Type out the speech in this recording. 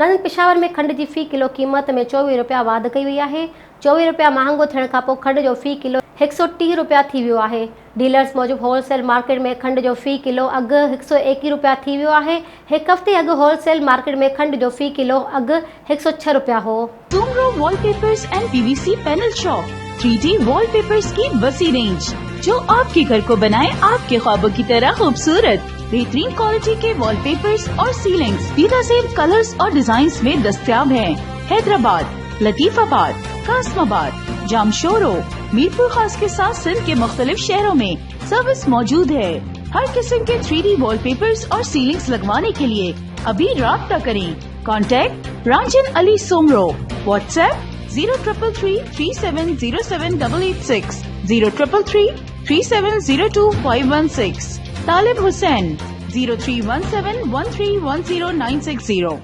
नाज़रीन, पेशावर में खंड की फ़ी किलो क़ीमत में 24 रुपया वाध कई वई आहे। 24 रुपया महांगो थियण खां पोइ खंड जो फ़ी किलो 130 रुपया थी वियो आहे। डीलर्स मूजिब होलसेल मार्केट में खंड जो फ़ी किलो अघु 121 रुपया थी वियो आहे। हिकु हफ़्ते अॻु होलसेल मार्केट में खंड जो फ़ी किलो अघु 106 रुपया हो। Soomro wallpapers and PVC panel shop 3D wallpapers की वसी रेंज जो आपके घर को बनाए आपके ख्वाबों की तरह खूबसूरत। बेहतरीन क्वालिटी के वॉलपेपर्स और सीलिंग्स बेहतरीन कलर्स और डिजाइन्स में दस्तयाब हैं। हैदराबाद, लतीफाबाद, कासमाबाद, जामशोरो, मीरपुर खास के साथ सिंध के मुख्तलिफ शहरों में सर्विस मौजूद है। हर किस्म के 3D वॉलपेपर्स और सीलिंग्स लगवाने के लिए अभी राब्ता करें। कॉन्टैक्ट रांजन अली सोमरो। व्हाट्सएप 0333370786, 03333702 516। तालिब हुसैन 031713109660।